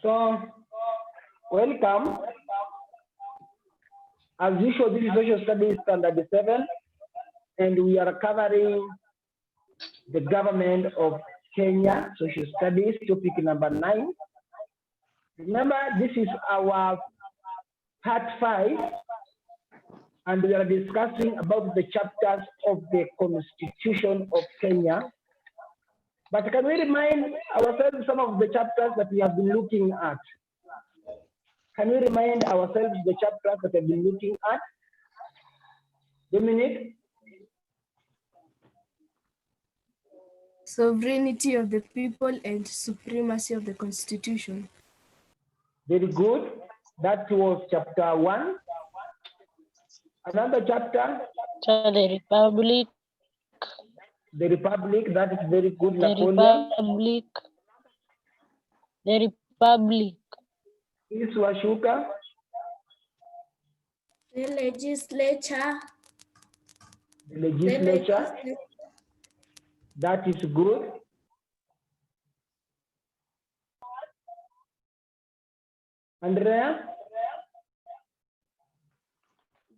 So, welcome. As usual, this is Social Studies Standard 7, and we are covering the government of Kenya, Social Studies, topic number 9. Remember, this is our part 5, and we are discussing about the chapters of the Constitution of Kenya. But can we remind ourselves some of the chapters that we have been looking at? Can we remind ourselves the chapters that we have been looking at? Dominic? Sovereignty of the people and supremacy of the Constitution. Very good. That was chapter 1. Another chapter? The Republic. The Republic, that is very good. The Napoleon. Republic. The Republic. Iswashuka. The legislature. The legislature. That is good. Andrea?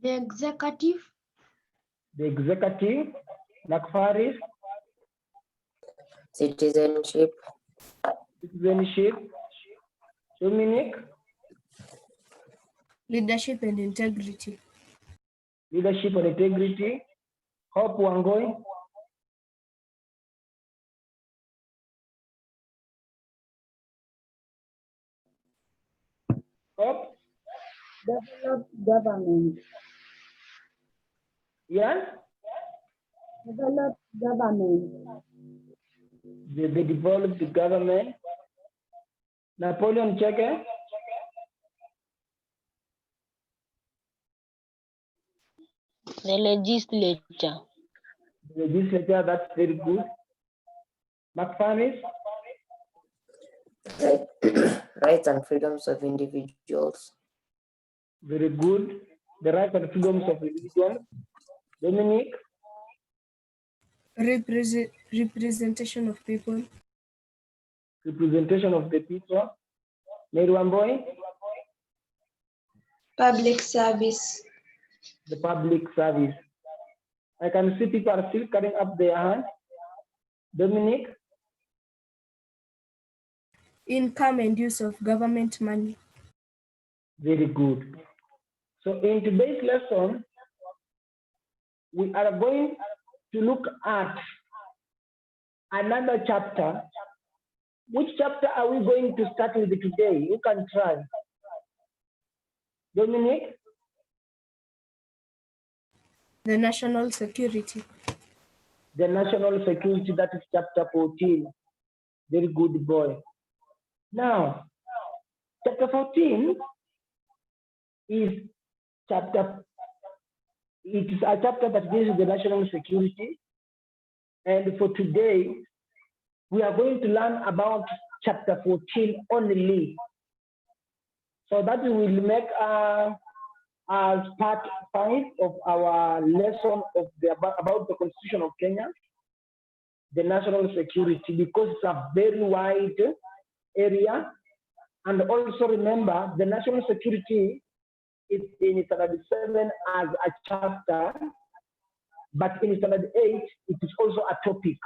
The executive. The executive. Nakfaris. Citizenship. Citizenship. Dominic? Leadership and integrity. Leadership and integrity. Hope Wangoi. Hope? Developed government. Yes? Developed government. They developed the government. Napoleon Cheke? The legislature. The legislature, that's very good. McFarris? Rights and freedoms of individuals. Very good. The rights and freedoms of individuals. Dominic? Representation of people. Representation of the people. Mary Wamboi? Public service. The public service. I can see people are still carrying up their hand. Dominic? Income and use of government money. Very good. So in today's lesson, we are going to look at another chapter. Which chapter are we going to start with today? You can try. Dominic? The national security. The national security, that is chapter 14. Very good boy. Now, chapter 14 is a chapter that deals with the national security. And for today, we are going to learn about chapter 14 only. So that will make as part 5 of our lesson of about the Constitution of Kenya, the national security, because it's a very wide area. And also remember, the national security is in standard 7 as a chapter, but in standard 8, it is also a topic.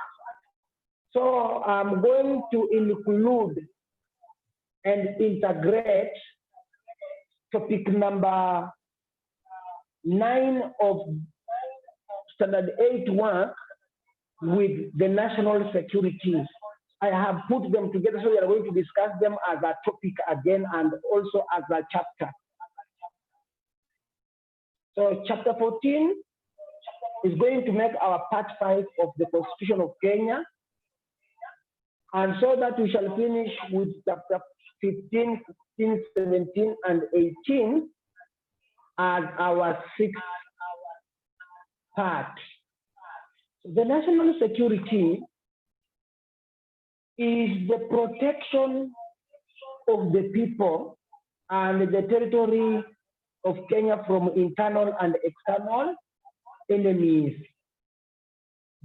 So I'm going to include and integrate topic number 9 of standard 8 work with the national security. I have put them together, so we are going to discuss them as a topic again and also as a chapter. So chapter 14 is going to make our part 5 of the Constitution of Kenya. And so that we shall finish with chapter 15, 16, 17, and 18 as our 6th part. The national security is the protection of the people and the territory of Kenya from internal and external enemies.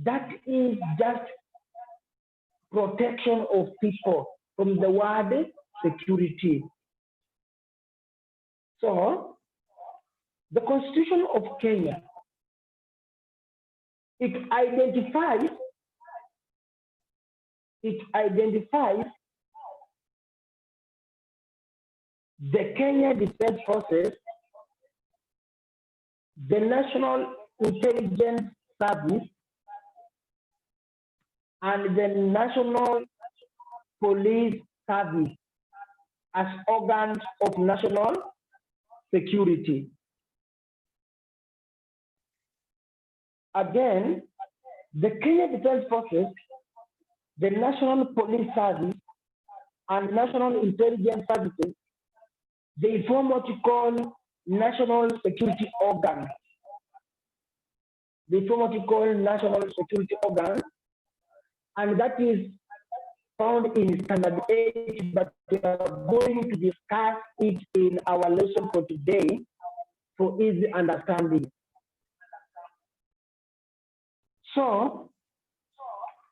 That is just protection of people from the word security. So, the Constitution of Kenya, it identifies the Kenya Defense Forces, the National Intelligence Service, and the National Police Service as organs of national security. Again, the Kenya Defense Forces, the National Police Service, and National Intelligence Services, they form what you call national security organs. They form what you call national security organs, and that is found in Standard 8, but we are going to discuss it in our lesson for today for easy understanding. So,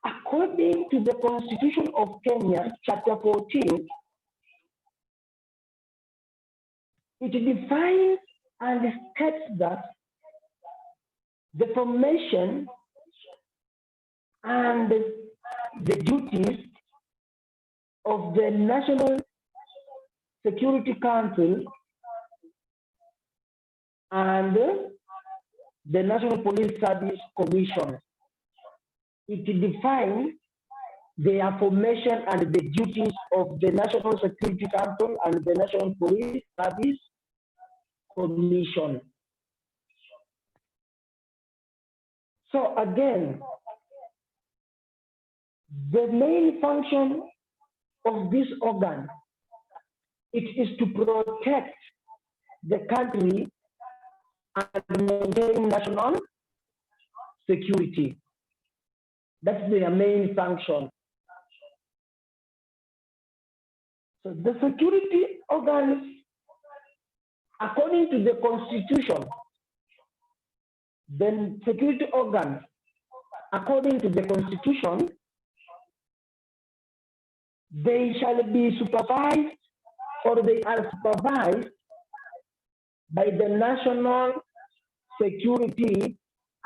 according to the Constitution of Kenya, Chapter 14, it defines and states that the formation and the duties of the National Security Council and the National Police Service Commission. It defines their formation and the duties of the National Security Council and the National Police Service Commission. So again, the main function of this organ, it is to protect the country and maintain national security. That's their main function. So the security organs, according to the Constitution, then security organs, according to the Constitution, they shall be supervised or they are supervised by the National Security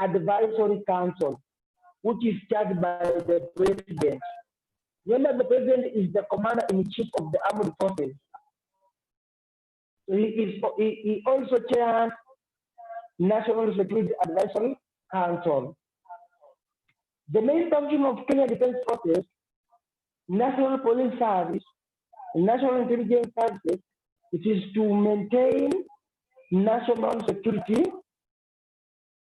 Advisory Council, which is chaired by the President. Remember, the President is the Commander-in-Chief of the Armed Forces. So he also chairs National Security Advisory Council. The main function of Kenya Defense Forces, National Police Service, and National Intelligence Services, it is to maintain national security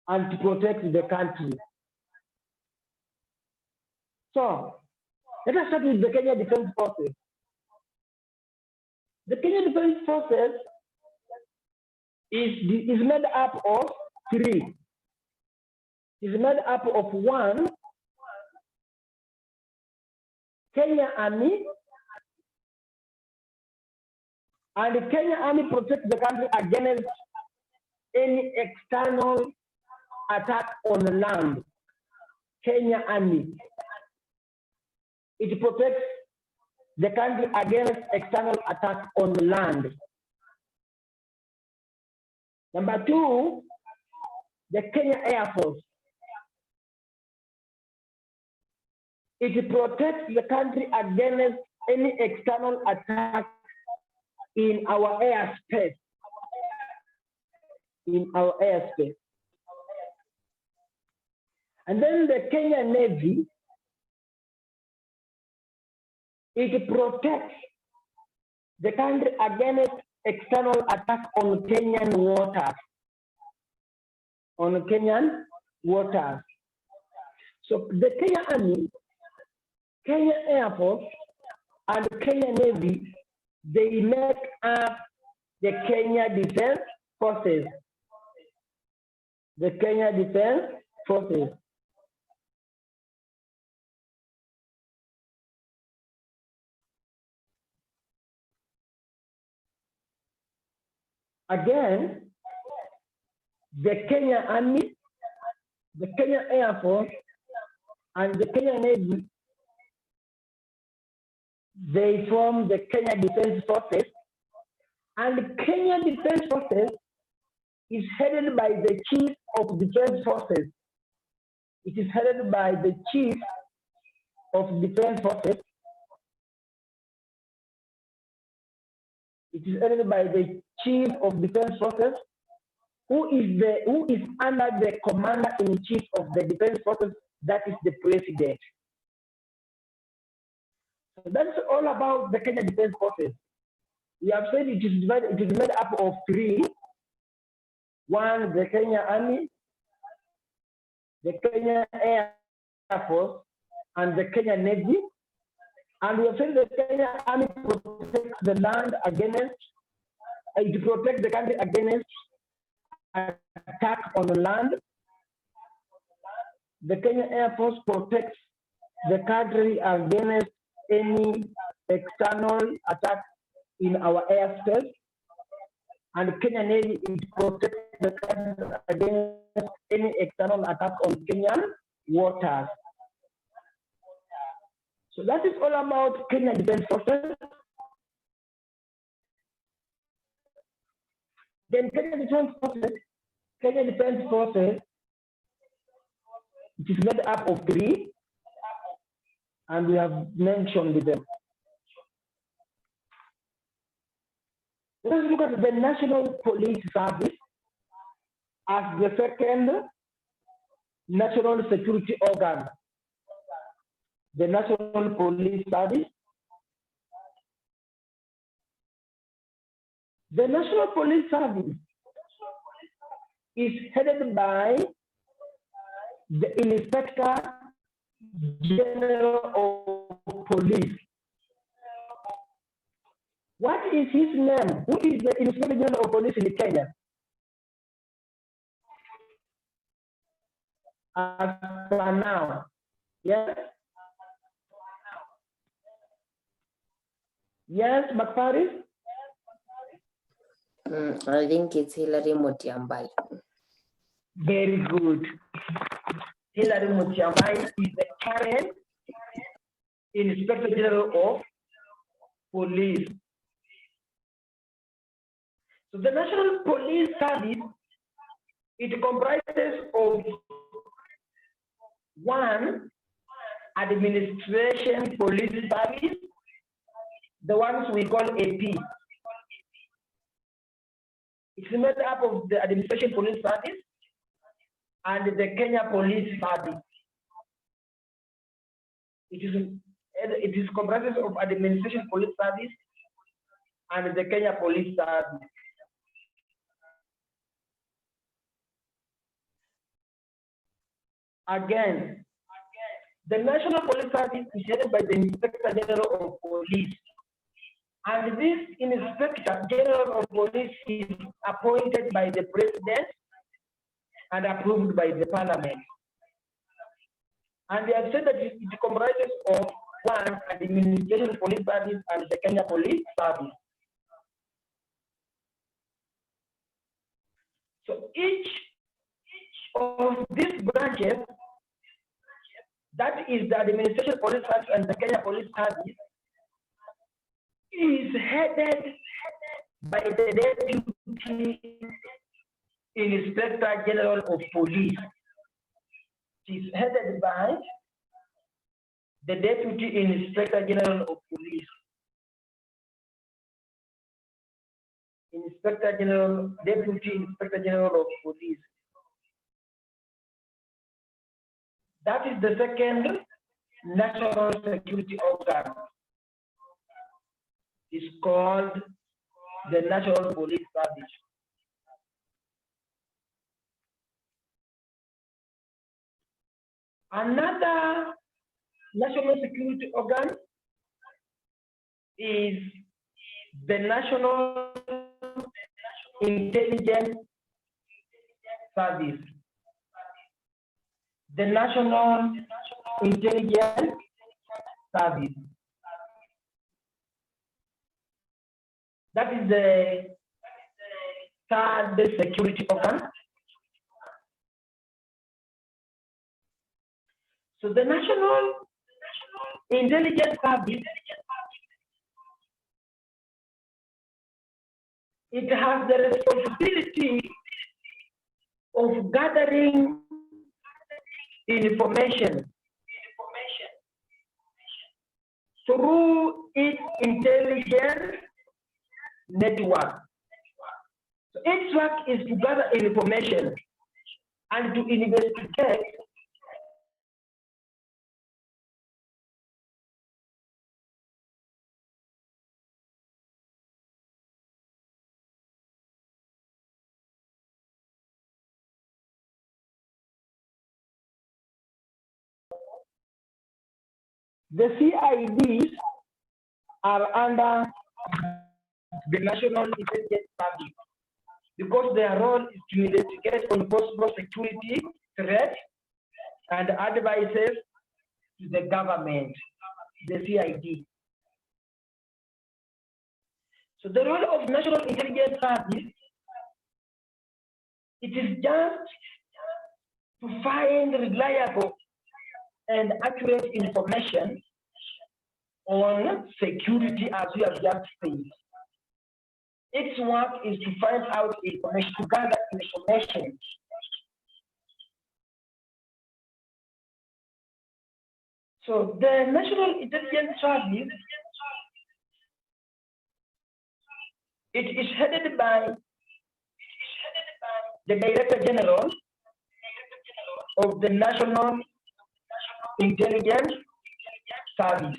and to protect the country. So, let us start with the Kenya Defense Forces. The Kenya Defense Forces is made up of three. It's made up of one, Kenya Army, and the Kenya Army protects the country against any external attack on land. Kenya Army. It protects the country against external attack on land. Number two, the Kenya Air Force. It protects the country against any external attack in our airspace. And then the Kenya Navy, it protects the country against external attack on Kenyan waters. So the Kenya Army, Kenya Air Force, and Kenya Navy, they make up the Kenya Defense Forces. The Kenya Defense Forces. Again, the Kenya Army, the Kenya Air Force, and the Kenya Navy, they form the Kenya Defense Forces, and Kenya Defense Forces is headed by the Chief of Defense Forces. It is headed by the Chief of Defense Forces. It is headed by the Chief of Defense Forces, who is under the Commander-in-Chief of the Defense Forces, that is the President. So that's all about the Kenya Defense Forces. We have said it is made up of three. One, the Kenya Army, the Kenya Air Force, and the Kenya Navy. And we have said the Kenya Army protects the land against, it protects the country against attack on the land. The Kenya Air Force protects the country against any external attack in our airspace. And Kenya Navy, it protects the country against any external attack on Kenyan waters. So that is all about Kenya Defense Forces. Then Kenya Defense Forces, it is made up of three, and we have mentioned them. Let's look at the National Police Service as the second national security organ. The National Police Service. The National Police Service is headed by the Inspector General of Police. What is his name? Who is the Inspector General of Police in Kenya? As for now, yes? Yes, McFarris? I think it's Hilary Mutyambai. Very good. Hilary Mutyambai is the current Inspector General of Police. So the National Police Service, it comprises of one, administration police service, the ones we call AP. It's made up of the administration police service and the Kenya Police Service. It is comprises of administration police service and the Kenya Police Service. Again, the National Police Service is headed by the Inspector General of Police. And this Inspector General of Police is appointed by the President and approved by the Parliament. And they have said that it comprises of one, administration police service and the Kenya Police Service. So each of these branches, that is the administration police service and the Kenya Police Service, is headed by the Deputy Inspector General of Police. It is headed by the Deputy Inspector General of Police. Inspector General, Deputy Inspector General of Police. That is the second national security organ. It's called the National Police Service. Another national security organ is the National Intelligence Service. The National Intelligence Service. That is the third security organ. So the National Intelligence Service it has the responsibility of gathering information through its intelligence network. So its work is to gather information and to investigate the CIDs are under the National Intelligence Service because their role is to investigate on possible security threats and advises to the government, the CID. So the role of National Intelligence Service, it is just to find reliable and accurate information on security, as we have just said. Its work is to find out information, to gather information. So the National Intelligence Service, it is headed by the Director General of the National Intelligence Service.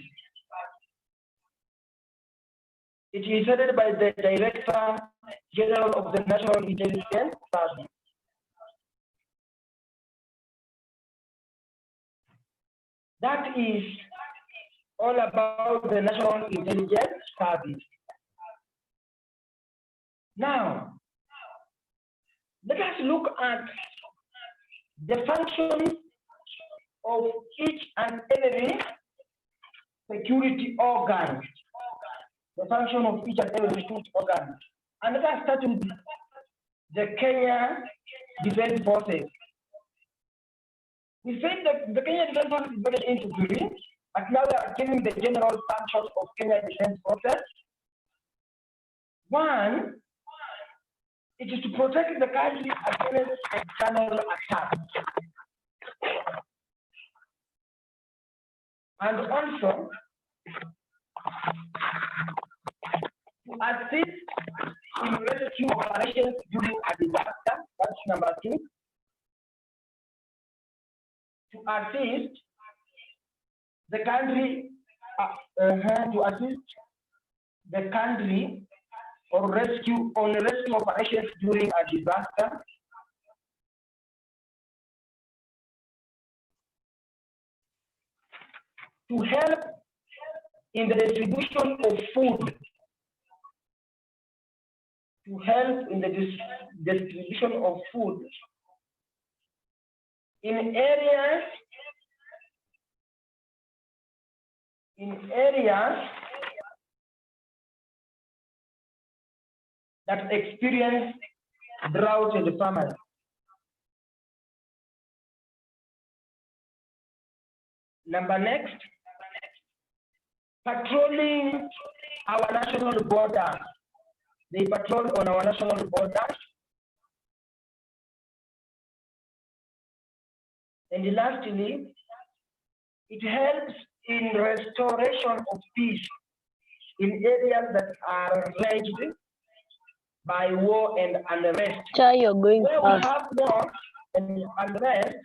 It is headed by the Director General of the National Intelligence Service. That is all about the National Intelligence Service. Now, let us look at the functions of each and every security organ. The function of each and every security organ. And let us start with the Kenya Defense Forces. We said that the Kenya Defense Forces is very interesting, but now we are giving the general functions of Kenya Defense Forces. One, it is to protect the country against external attack. And also, to assist in rescue operations during a disaster, that's number two. To assist the country, or rescue operations during a disaster. To help in the distribution of food. To help in the distribution of food in areas that experience drought and famine. Number next, patrolling our national borders. They patrol on our national borders. And lastly, it helps in restoration of peace in areas that are ravaged by war and unrest. Chai, you're going Where we fast. have war and unrest,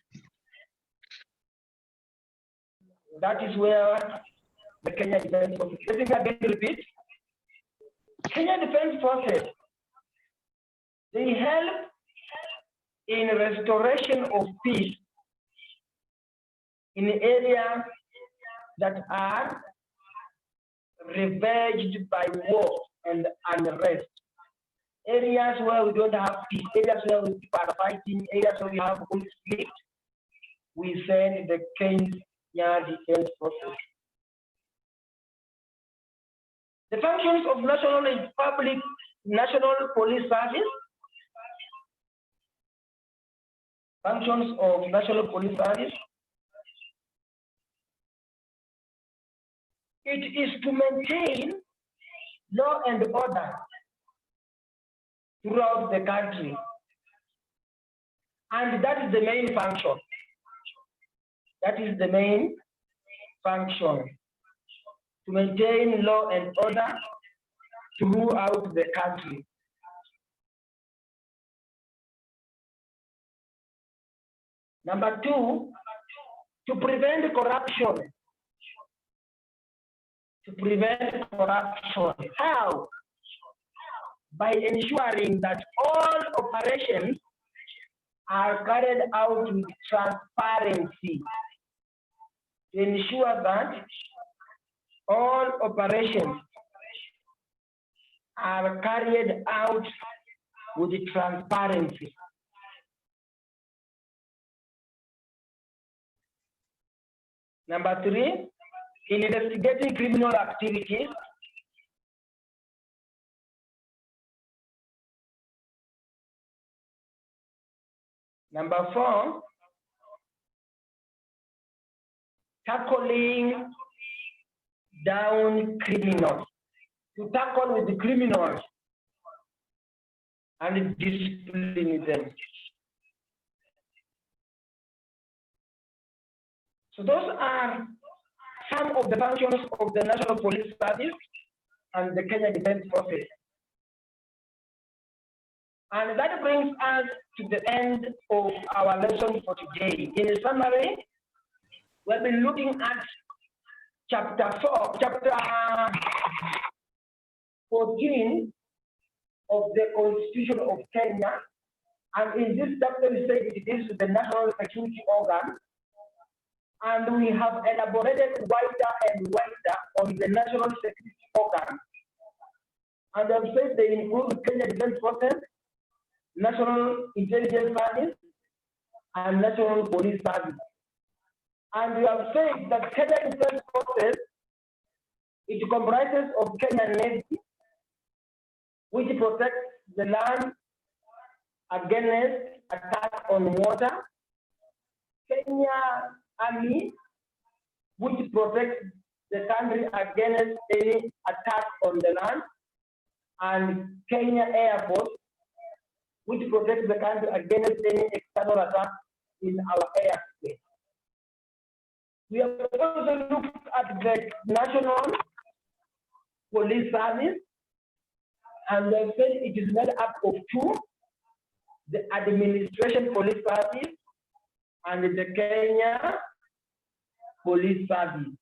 that is where the Kenya Defense Forces. Let me again repeat. Kenya Defense Forces, they help in restoration of peace in areas that are ravaged by war and unrest. Areas where we don't have peace, areas where people are fighting, areas where we have conflict, we send the Kenya Defense Forces. The functions of National Police Service. Functions of National Police Service. It is to maintain law and order throughout the country. And that is the main function. That is the main function, to maintain law and order throughout the country. Number two, to prevent corruption. To prevent corruption. How? By ensuring that all operations are carried out with transparency. To ensure that all operations are carried out with transparency. Number three, in investigating criminal activities, number four, tackling down criminals, to tackle with the criminals and discipline them. So those are some of the functions of the National Police Service and the Kenya Defense Forces. And that brings us to the end of our lesson for today. In summary, we'll be looking at chapter 14 of the Constitution of Kenya. And in this chapter, we say it deals with the National Security Organ. And we have elaborated wider and wider on the National Security Organ. And I've said they include Kenya Defense Forces, National Intelligence Service, and National Police Service. And we have said that Kenya Defense Forces, it comprises of Kenya Navy, which protects the land against attack on water, Kenya Army, which protects the country against any attack on the land, and Kenya Air Force, which protects the country against any external attack in our airspace. We have also looked at the National Police Service, and they said it is made up of two: the Administration Police Service and the Kenya Police Service.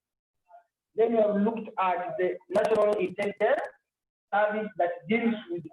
Then we have looked at the National Intelligence Service that deals with